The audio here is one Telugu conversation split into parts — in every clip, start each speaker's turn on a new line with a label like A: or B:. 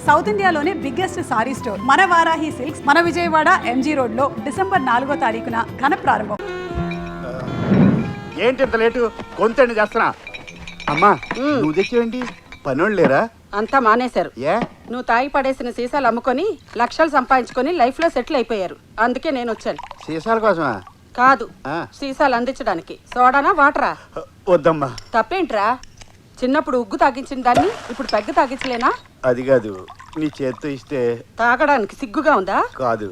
A: సౌత్ ఇండియాలోనే బిగ్గెస్ట్ సారీ స్టోర్ మన వారాహి సిల్క్స్ మన విజయవాడ ఎంజీ రోడ్ లో డిసెంబర్ 4వ తారీఖున ఘన ప్రారంభం.
B: ఏంటి ఇంత లేటు? కొంతండి చేస్తున్నా. అమ్మా నువ్వు తెచ్చేవేంటి? పనోళ్ళు లేరా?
C: అంతా మానేశారు.
B: ఏ
C: నువ్వు తాగి పడేసిన సీసాలు అమ్ముకొని లక్షలు సంపాదించుకొని లైఫ్ లో సెటిల్ అయిపోయారు. అందుకే నేను వచ్చాను.
B: సీసాల కోసమా?
C: కాదు, సీసాలు అందించడానికి. సోడానా వాటరా?
B: వద్దమ్మా.
C: తప్పేంట్రా? చిన్నప్పుడు ఉగ్గు తాగించిన దాన్ని ఇప్పుడు పెగ్గ తాగించలేనా?
B: అది కాదు, నీ చేత్తో ఇస్తే
C: తాగడానికి సిగ్గుగా ఉందా?
B: కాదు,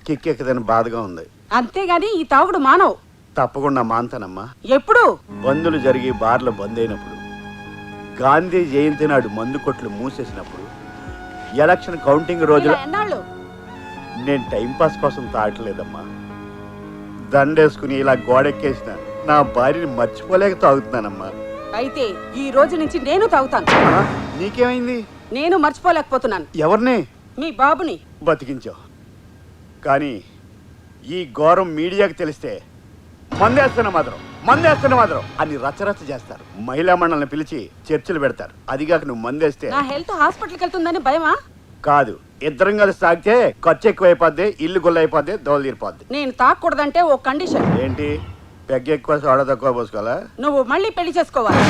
B: కిక్కెక్కదని బాధగా ఉంది.
C: అంతేగాని ఈ తాగుడు మానవు.
B: తప్పకుండా మాన్తానమ్మా.
C: ఎప్పుడు?
B: బందులు జరిగి బార్లు బంద్ అయినప్పుడు, గాంధీ జయంతి నాడు మందు కొట్లు మూసేసినప్పుడు, ఎలక్షన్ కౌంటింగ్ రోజులు.
C: ఎన్నాళ్ళు?
B: నేను టైంపాస్ కోసం తాగట్లేదమ్మా. దండేసుకుని ఇలా గోడెక్కేసిన నా భార్యని మర్చిపోలేక తాగుతున్నానమ్మా.
C: అయితే ఈ రోజు నుంచి నేను తాగుతాను.
B: నీకేమైంది?
C: నేను మర్చిపోలేకపోతున్నాను.
B: ఎవరిని?
C: మీ బాబుని.
B: బతికించావు. కానీ ఈ ఘోరం మీడియాకి తెలిస్తే మందేస్తున్న మాత్రం అని రచ్చరచ్చ చేస్తారు. మహిళా మండలిని పిలిచి చర్చలు పెడతారు. అదిగాక నువ్వు మందేస్తే
C: నా హెల్త్ హాస్పిటల్కి వెళ్తుందని భయమా?
B: కాదు, ఇద్దరం కలిసి తాగితే ఖర్చు ఎక్కువైపోద్ది, ఇల్లు గుల్లైపోద్ది, దోలు తీరిపోద్ది.
C: నేను తాగకూడదంటే ఓ కండిషన్.
B: ఏంటి? పెగ్గ ఎక్కువ సోడా తక్కువ పోసుకోవాలా?
C: నువ్వు మళ్ళీ పెళ్లి చేసుకోవాలి.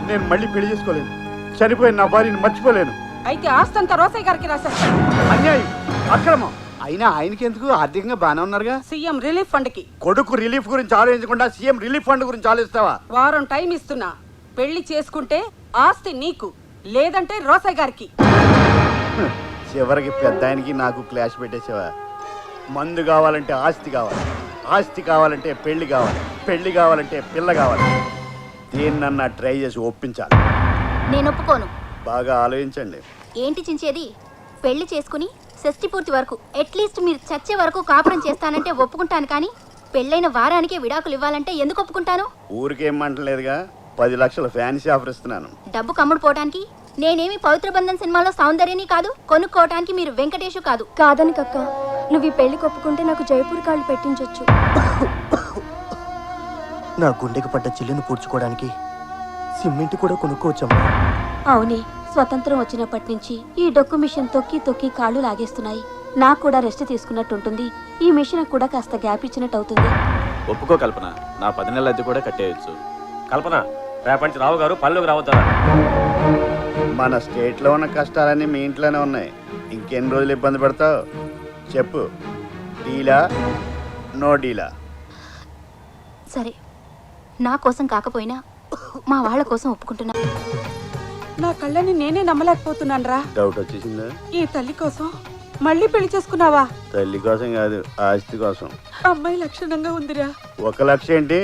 B: నేను మళ్ళీ పెళ్లి చేసుకోలేను. చనిపోయిన నా భార్యని మర్చిపోలేను.
C: అయితే ఆస్తంతా రోసయ్య గారికి రాసేస్తాను.
B: అన్యాయం, అక్రమం. అయినా ఆయనకి ఎందుకు? ఆర్థికంగా బాగానే ఉన్నారుగా.
C: సీఎం రిలీఫ్ ఫండ్ కి.
B: కొడుకు రిలీఫ్ గురించి ఆలోచించకుండా సీఎం రిలీఫ్ ఫండ్ గురించి ఆలోచిస్తావా?
C: వారం టైం ఇస్తున్నా. పెళ్లి చేసుకుంటే ఆస్తి నీకు, లేదంటే రోసయ్య గారికి.
B: చివరికి పెద్ద ఆయనకి నాకు క్లాష్ పెట్టేసావా? మందు కావాలంటే ఆస్తి కావాలి, ఆస్తి కావాలంటే పెళ్లి కావాలి, పెళ్లి కావాలంటే పిల్ల కావాలి. దేన్నన్నా ట్రై చేసి ఒప్పించాలి.
D: నేను ఒప్పుకోను.
B: బాగా ఆలోచించండి.
D: ఏంటి చించేది? పెళ్లి చేసుకుని షష్టి పూర్తి వరకు అట్లీస్ట్ మీరు చచ్చే వరకు కాపురం చేస్తానంటే ఒప్పుకుంటాను, కానీ పెళ్ళైన వారానికే విడాకులు ఇవ్వాలంటే ఎందుకు ఒప్పుకుంటాను?
B: ఊరికేమంటలేదుగా, 10 లక్షల ఫ్యాన్సీ ఆఫర్ ఇస్తున్నాను.
D: డబ్బు కమ్ముడు పోవటానికి నేనేమి పవిత్ర బంధం సినిమాలో సౌందర్యని కాదు, కొనుక్కోవటానికి మీరు వెంకటేషు కాదు.
E: కాదని కక్క, నువ్వు ఈ పెళ్లి కొప్పుకుంటే నాకు జైపూర్ కాళ్ళు పెట్టించొచ్చు.
F: నా గుండెకి పడ్డ చిల్లును పూడ్చుకోవడానికి సిమెంట్ కూడా కొనుక్కోవచ్చమ్మా.
E: అవునే, స్వతంత్రం వచ్చినప్పటి నుంచి ఈ డొక్కు మిషన్ తొక్కి తొక్కి కాళ్ళు లాగేస్తున్నాయి. నాకు కూడా రెస్ట్ తీసుకున్నట్టుంటుంది. ఈ మిషన్ కూడా కాస్త గ్యాప్ ఇచ్చినట్టు అవుతుంది.
G: ఒప్పుకో కల్పన, నా 10 నెలల అద్దె కూడా కట్టేయచ్చు. కల్పన, రేపటి రావు గారు పనిలోకి రావద్దారా?
B: మన స్టేట్లో ఉన్న కష్టాలన్నీ మీ ఇంట్లోనే ఉన్నాయి. ఇంకెన్ని రోజులు ఇబ్బంది పడతావు చెప్పు? డీలా నో డీలా?
D: సరే, నా కోసం కాకపోయినా మా వాళ్ళ కోసం ఒప్పుకుంటున్నా.
C: నా కళ్ళని నేనే నమ్మలేకపోతున్నాను రా.
B: డౌట్ వచ్చేసిందా?
C: ఈ తల్లి కోసం మళ్ళీ పెళ్లి చేసుకున్నావా?
B: తల్లి కోసం కాదు, ఆస్తి కోసం.
C: అమ్మాయి లక్షణంగా ఉందిరా.
B: 1 లక్ష ఏంటి,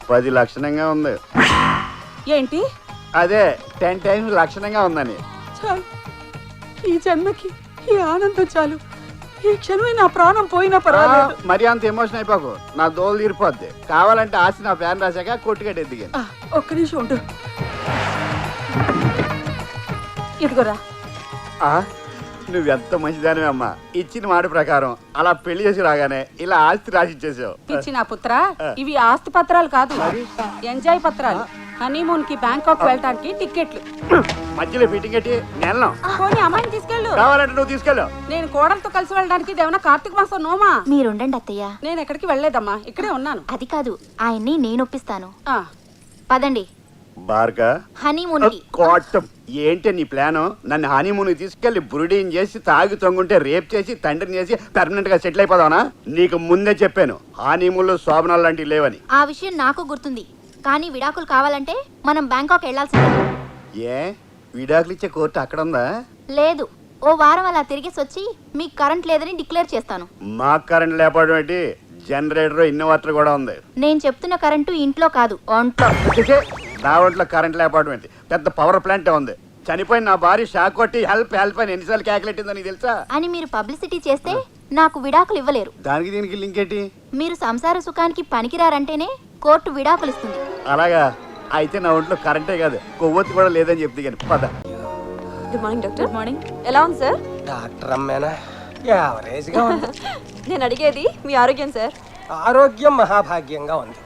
B: 10 లక్షణంగా ఉంది.
C: ఏంటి?
B: అదే 10 టైమ్స్ లక్షణంగా ఉందని.
C: చాలు, ఈ జన్మకి ఈ ఆనందం చాలు. ఈ క్షణమే నా ప్రాణం పోయినా పర్వాలేదు.
B: మరి అంత ఎమోషన్ అయిపోకు, నా దోలు తీరిపోద్ది. కావాలంటే ఆస్తి నా ఫ్యాన్ రాశాక కొట్టుకట్టే దిగాను.
C: ఒక్క నిమిషం ఉండు. ఇదిగోరా.
B: నువ్వెంత మంచిదానివే అమ్మా. ఇచ్చిన మాట ప్రకారం అలా పెళ్లి చేసి రాగానే ఇలా ఆస్తి రాసి ఇచ్చేసావు.
C: ఇచ్చిన పుత్ర, ఇవి ఆస్తి పత్రాలు కాదు, ఎంజాయ్ పత్రాలు. హనీమూన్ కి బ్యాంకాక్ వెళ్ళటానికి టికెట్లు.
B: మధ్యలో ఫిట్టింగ్ ఎట్టి నెలను
C: పోనీ అమ్మాయిని తీసుకెళ్ళు.
B: కావాలంటే నువ్వు తీసుకెళ్ళు.
C: నేను కోడలతో కలిసి వెళ్ళడానికి ఇదేమన్నా కార్తీక మాసం నోమా?
D: మీరుండండి అత్తయ్య.
C: నేను ఎక్కడికి వెళ్ళలేదమ్మా, ఇక్కడే ఉన్నాను.
D: అది కాదు, ఆయన్ని నేను ఒప్పిస్తాను.
C: ఆ,
D: పదండి.
B: బార్గా
D: హనీమూన్ కి.
B: కోటం ఏంటి నీ ప్లాను? నన్ను హనీమూన్ తీసుకెళ్లి బురుడీని చేసి తాగి తొంగుంటే రేప్ చేసి తండ్రిని చేసి పర్మనెంట్ గా సెటిల్ అయిపోదావనా? నీకు ముందే చెప్పాను హనీమూన్ లో శోభనాలు లాంటివి లేవని.
D: ఆ విషయం నాకు గుర్తుంది, కానీ విడాకులు కావాలంటే మనం బ్యాంకాక్ వెళ్లాల్సిందే.
B: ఏ విడాకులు ఇచ్చే కోర్టు అక్కడ ఉందా?
D: లేదు, ఓ వారం అలా తిరిగేసి వచ్చి మీకు కరెంట్ లేదని డిక్లేర్ చేస్తాను.
B: మాకు కరెంట్ లేకపోవడం ఏంటి? జనరేటర్ ఇన్వర్టర్ కూడా ఉంది.
D: నేను చెప్తున్న కరెంటు ఇంట్లో కాదు, ఒంట్లో.
B: నా ఒంట్లో కరెంట్ లేకపోవడం ఏంటి? పెద్ద పవర్ ప్లాంటే ఉంది. చనిపోయిన నా భార్య షాక్ కొట్టి హెల్ప్ హెల్ప్ అని ఎన్నిసార్లు క్యాకులేట్ నీకు తెలుసా?
D: అని మీరు పబ్లిసిటీ చేస్తే నాకు విడాకులు ఇవ్వలేరు.
B: దానికి దీనికి లింక్ ఏంటి?
D: మీరు సంసార సుఖానికి పనికిరారంటేనే కోర్టు విడాకులు ఇస్తుంది.
B: అలాగా? అయితే నా ఒంట్లో కరెంటే కాదు, కొవ్వొత్తి కూడా లేదని చెప్తే కానీ పద.
E: Good morning doctor. Good morning. ఎలా ఉంది సార్?
F: డాక్టర్ అమ్మేనా? యావరేజ్గా ఉంది.
E: నేను అడిగేది మీ ఆరోగ్యం సార్.
F: ఆరోగ్యం మహాభాగ్యంగా ఉంది.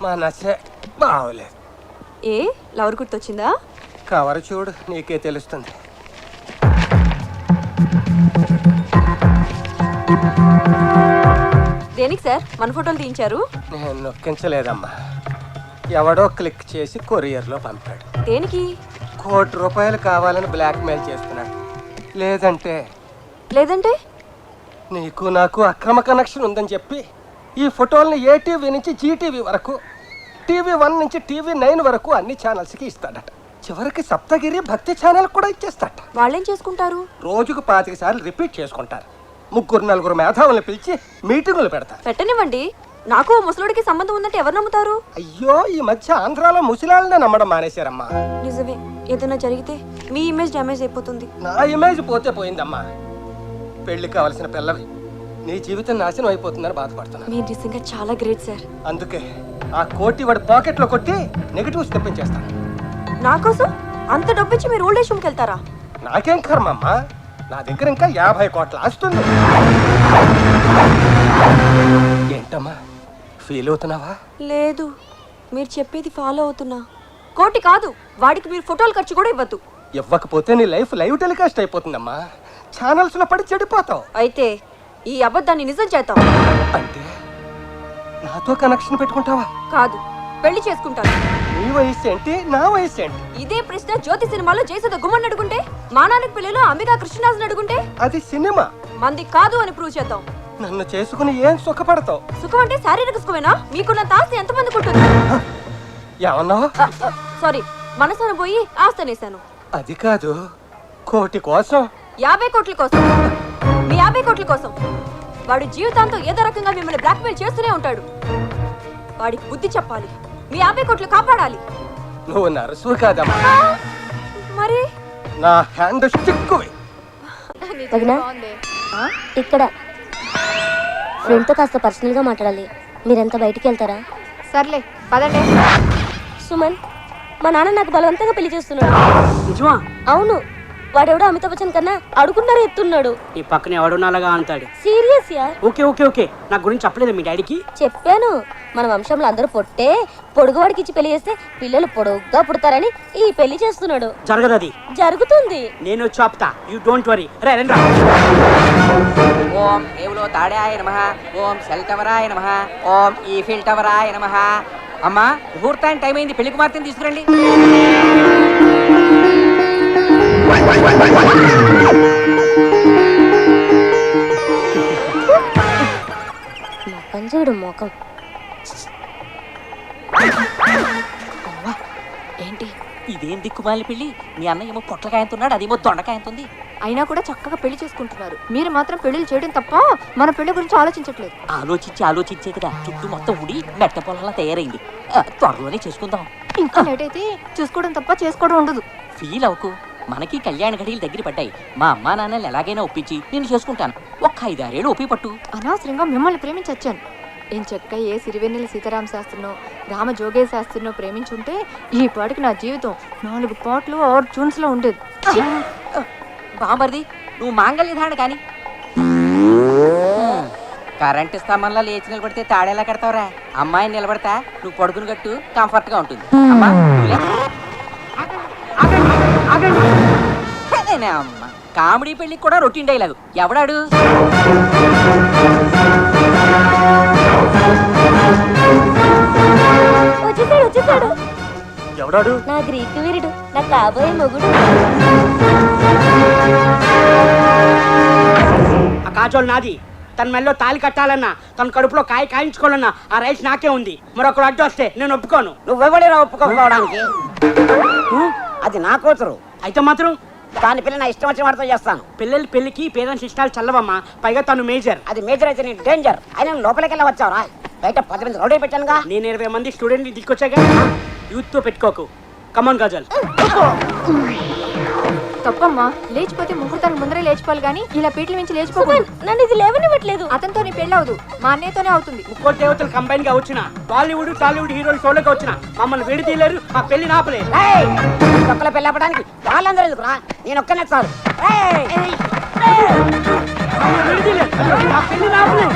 F: మనసే బాగోలేదు.
E: ఏ లవర్ గుర్తొచ్చిందా?
F: కవర్ చూడు, నీకే తెలుస్తుంది.
E: దేనికి సార్ మన ఫోటోలు తీయించారు?
H: నేను నొక్కించలేదమ్మా, ఎవడో క్లిక్ చేసి కొరియర్లో పంపాడు.
E: దేనికి?
H: ₹1,00,00,000 కావాలని బ్లాక్మెయిల్ చేస్తున్నాడు. లేదంటే నీకు నాకు అక్రమ కనెక్షన్ ఉందని చెప్పి ఈ ఫోటోల్ని ఏటీవీ నుంచి జీటీవీ వరకు, TV1 నుంచి TV9 వరకు అన్ని ఛానల్స్కి ఇస్తాడట. చివరికి సప్తగిరి భక్తి ఛానల్ కూడా ఇచ్చేస్తాడట.
E: వాళ్ళేం చేసుకుంటారు?
H: రోజుకు 25 సార్లు రిపీట్ చేసుకుంటారు. 3-4 మేధావులను పిలిచి మీటింగులు పెడతారు.
E: పెట్టనివ్వండి, నాకు ముసలుడికి సంబంధం ఉందంటే ఎవరు నమ్ముతారు?
H: అయ్యో, ఈ మధ్య ఆంధ్రాలో ముసలాళ్ళనే నమ్మడం మానేశారమ్మా.
E: నిజమే, ఏదైనా జరిగితే మీ ఇమేజ్ డ్యామేజ్ అయిపోతుంది.
H: నా ఇమేజ్ పోతే పోయిందమ్మా. పెళ్లి కావలసిన పిల్లవి, నీ జీవితం నాశనం అయిపోతుందని బాధపడుతున్నా.
E: మీరు నిజంగా చాలా గ్రేట్ సార్.
H: అందుకే ఆ కోటి వాడి పాకెట్లో కొట్టి నెగటివ్స్ తెప్పించేస్తాను.
E: నా కోసం అంత డబ్బిచ్చి మీరు ఓల్డ్ ఏజ్ హోమ్కి వెళ్తారా?
H: నాకేం కర్మమ్మా, నా దగ్గర ఇంకా 50 కోట్ల ఆస్తుంది. ఏంటమ్మా ఫీల్ అవుతున్నావా?
E: లేదు, మీరు చెప్పేది ఫాలో అవుతున్నా. కోటి కాదు, వాడికి మీరు ఫోటోలు ఖర్చు కూడా ఇవ్వద్దు.
H: ఇవ్వకపోతే నీ లైఫ్ లైవ్ టెలికాస్ట్ అయిపోతుందమ్మా. ఛానల్స్ లో పడి చెడిపోతావు.
E: అయితే ఈ అబద్ధాన్ని నిజం చేద్దాం.
H: అంటే నాతో కనెక్షన్ పెట్టుకుంటావా?
E: కాదు, పెళ్లి చేసుకుంటాను.
H: నీ వయసు ఏంటి, నా వయసు ఏంటి?
E: ఇదే ప్రశ్న జ్యోతి సినిమాలో జయసుధ గుమ్మని అడుగుంటే, మా నాన్నకి పెళ్లిలో అంబికా కృష్ణరాజుని అడుగుంటే,
H: అది సినిమా.
E: మంది కాదు అని ప్రూవ్ చేద్దాం.
H: నన్ను చేసుకుని ఏం సుఖపడతావు?
E: సుఖం అంటే శారీరక సుఖమేనా? మీకున్నంత ఆస్తి ఎంతమందికి ఉంటుంది?
H: ఏమన్నావు?
E: సారీ, మనసును పోయి ఆస్తి అనేసాను.
H: అది కాదు, కోటి కోసం.
E: 50 కోట్ల కోసం. మీ 50 కోట్ల కోసం వాడు జీవితాంతం ఏదో రకంగా మిమ్మల్ని బ్లాక్మెయిల్ చేస్తూనే ఉంటాడు. వాడికి బుద్ధి చెప్పాలి, మీ 50 కోట్లు కాపాడాలి.
H: నువ్వు నర్సు కాదమ్మా,
E: మరి
H: నా హ్యాండ్ స్టిక్వి.
I: ఇక్కడ ఫ్రెండ్తో కాస్త పర్సనల్గా మాట్లాడాలి. మీరెంత బయటికి వెళ్తారా?
D: సర్లే పదండి.
I: సుమన్, మా నాన్న నాకు బలవంతంగా పెళ్లి చేస్తున్నాడు.
J: నిజమా?
I: అవును, వాడెవడో అమితాబ్ బచ్చన్ కన్నా అడుగున్నారా ఎత్తున్నాడు.
J: ఈ పక్కన ఎవడున్నాలాగా అంటాడు.
I: Serious yeah?
J: Okay okay okay, నా గురించి చెప్పలేదు మీ డాడీకి?
I: చెప్పాను. మన వంశంలో అందరూ పొట్టే, పొడుగువాడికి ఇచ్చి పెళ్లి చేస్తే పిల్లలు పొడుగ్గా పుడతారని ఈ పెళ్లి చేస్తున్నాడు.
J: జరగదు, అది
I: జరుగుతుంది.
J: నేను చెప్తా, యూ డోంట్ వరీ. రే రండి.
K: ఓం ఏవులో తాడాయ నమః, ఓం సెల్ టవరాయ నమః, ఓం ఈఫిల్ టవరాయ నమః. అమ్మా, ముహూర్తానికి టైం అయింది, పెళ్లి కుమార్తెని తీసుకురండి.
I: పంజుడు మోకం.
K: ఏంటి ఇదేం దిక్కుమాలి పెళ్లి? మీ అన్న ఏమో పొట్లకాయంతున్నాడు, అదేమో దొండకాయంతుంది.
D: అయినా కూడా చక్కగా పెళ్లి చేసుకుంటున్నారు. మీరు మాత్రం పెళ్లిళ్ళు చేయడం తప్ప మన పెళ్లి గురించి ఆలోచించట్లేదు.
K: ఆలోచించే కదా చుట్టూ మొత్తం ఉడి మెట్ట పొలంలా తయారైంది. త్వరలోనే చేసుకుందాం.
D: ఇంకా లేట్ అయితే చూసుకోవడం తప్ప చేసుకోవడం ఉండదు.
K: ఫీల్ అవ్వకు, మనకి కళ్యాణ గడియలు దగ్గర పడ్డాయి. మా అమ్మా నాన్నలు ఎలాగైనా ఒప్పించి నేను చేసుకుంటాను. ఒక్క 5-6 ఏళ్ళు ఒప్పి పట్టు.
D: అనవసరంగా మిమ్మల్ని ప్రేమించొచ్చాను. ఏం చక్క ఏ సిరివెన్నెల సీతారామ శాస్త్రినో రామ జోగే శాస్త్రినో ప్రేమించుంటే ఈ పాటికి నా జీవితం 4 పాటలు 6 ట్యూన్స్ లో ఉండేది.
K: బామర్ది, నువ్వు మాంగళ్యధారణ కానీ కరెంట్ స్తంభంలో లేచి నిలబడితే తాడేలా కడతావురా? అమ్మాయిని నిలబడతా, నువ్వు పడుకుని కట్టు, కంఫర్ట్ గా ఉంటుంది. అమ్మా అమ్మ, కామెడీ పెళ్లికి కూడా రొటీన్ డైలాగు. ఎవడాడు?
I: వచ్చేసాడు.
F: ఎవడాడు?
I: నా గ్రీక్ వీరుడు, నా కాబోయే మొగుడు.
J: ఆ కాజోలు నాది. తన మెల్లో తాలి కట్టాలన్నా, తన కడుపులో కాయించుకోవాలన్నా ఆ రైట్స్ నాకే ఉంది. మరొకరు అడ్డు వస్తే నేను ఒప్పుకోను.
K: నువ్వెవడేరా ఒప్పుకోకపోవడానికి? అది నా కూతురు.
J: అయితే మాత్రం
K: దాని పిల్ల నా ఇష్టం వచ్చిన వాడితో చేస్తాను.
J: పిల్లల పెళ్లికి పేరెంట్స్ ఇష్టాలు చల్లవమ్మా. పైగా తను మేజర్.
K: అది మేజర్ అయితే నేను డేంజర్. అయినా లోపలికి వెళ్ళి వచ్చావురా? బయట 10 మంది రౌడీ పెట్టానుగా.
J: నేను 20 మంది స్టూడెంట్ని తీసుకొచ్చాగా. యూత్ తో పెట్టుకోకు. కమాన్ గజల్.
D: తప్పమ్మా, లేచిపోతే ముహూర్తానికి ముందరే లేచిపోవాలి కానీ ఇలా పీటల నుంచి లేచిపోకూడదు.
I: నన్ను ఇది లేవనివ్వట్లేదు.
D: అతనితో నీ పెళ్ళి అవదు, మా అన్నయ్యతోనే అవుతుంది.
J: ముక్కోటి దేవతలు కంబైన్ గా వచ్చిన బాలీవుడ్ టాలీవుడ్ హీరోలు షోలోకి వచ్చిన మమ్మల్ని విడి తీయలేరు, మా పెళ్లి నాపలేరు.
K: ఒక్కల పెళ్ళి అవ్వడానికి వాళ్ళందరూ ఎందుకురా? నేను ఒక్కనే చాలు.
J: విడి తీయలేరు, మా పెళ్లి నాపలేరు.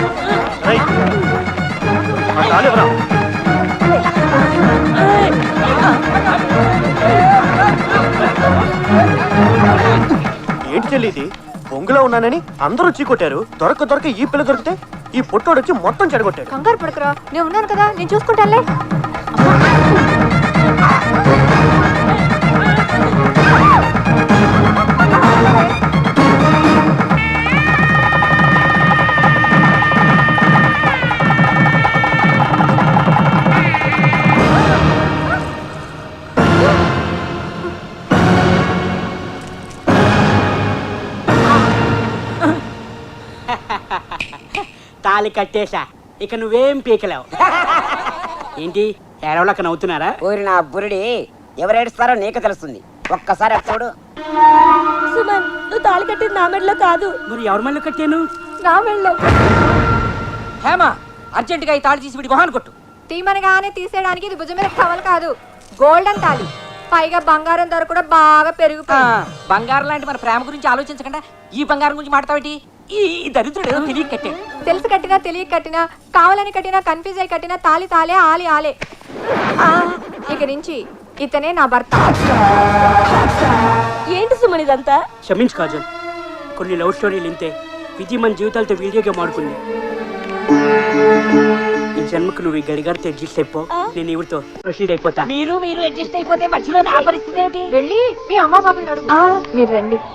F: ఏంటి చెల్లి ఇది? బొంగులో ఉన్నానని అందరూ చీకొట్టారు. దొరక ఈ పిల్ల దొరికితే ఈ పొట్టోడు వచ్చి మొత్తం చెడగొట్టాడు.
D: కంగారు పడకరా, నేను ఉన్నాను కదా, నేను చూసుకుంటానులే.
J: తాళి కట్టేశా, ఇక నువ్వేం పీకలేవు. ఏంటి ఏడవలక నవ్వుతున్నారా?
K: ఊరి నా బురుడి ఎవరేడుస్తారో నీకు తెలుస్తుంది. ఒక్కసారి అటు చూడు.
I: సుమన్, నువ్వు తాళి కట్టింది నా మెడలో కాదు,
J: మరి ఎవరి మళ్ళీ కట్టాను?
I: నా మెడలో.
K: హేమ, అర్జెంటుగా ఈ తాళి తీసి విడి మొహాన్ని కొట్టు.
D: తీమనగానే తీసేయడానికి ఇది భుజం మీద టవల్ కాదు, గోల్డెన్ తాళి. పైగా బంగారం ధర కూడా బాగా పెరిగిపోయింది.
K: బంగారం లాంటి మన ప్రేమ గురించి ఆలోచించకుండా ఈ బంగారం గురించి మాట్లాడేటి? ఈ దరిద్రుడు ఏదో తెలియక కట్టాడు.
D: తెలిసి కట్టినా తెలియక కట్టినా, కావాలని కట్టినా, కన్ఫ్యూజ్ అయి కట్టినా, తాళి తాలే ఆలి ఆలే. ఇక నుంచి ఇతనే నా భర్త.
I: ఏంటి సుమన్ ఇదంతా?
J: క్షమించు కాజల్, కొన్ని లవ్ స్టోరీలు ఇంతే. విధి మన జీవితాలతో వీడియో గేమ్ ఆడుకుంది. ఈ జన్మకు నువ్వు ఈ గడిగారితో అడ్జస్ట్ అయిపో, నేను ఇవిడితో ప్రొసీడ్ అయిపోతా.
K: మీరు అడ్జస్ట్ అయిపోతే మధ్యలో నా పరిస్థితి ఏంటి?
D: వెళ్ళి మీ అమ్మ బాబుని అడుగు. మీరు రండి.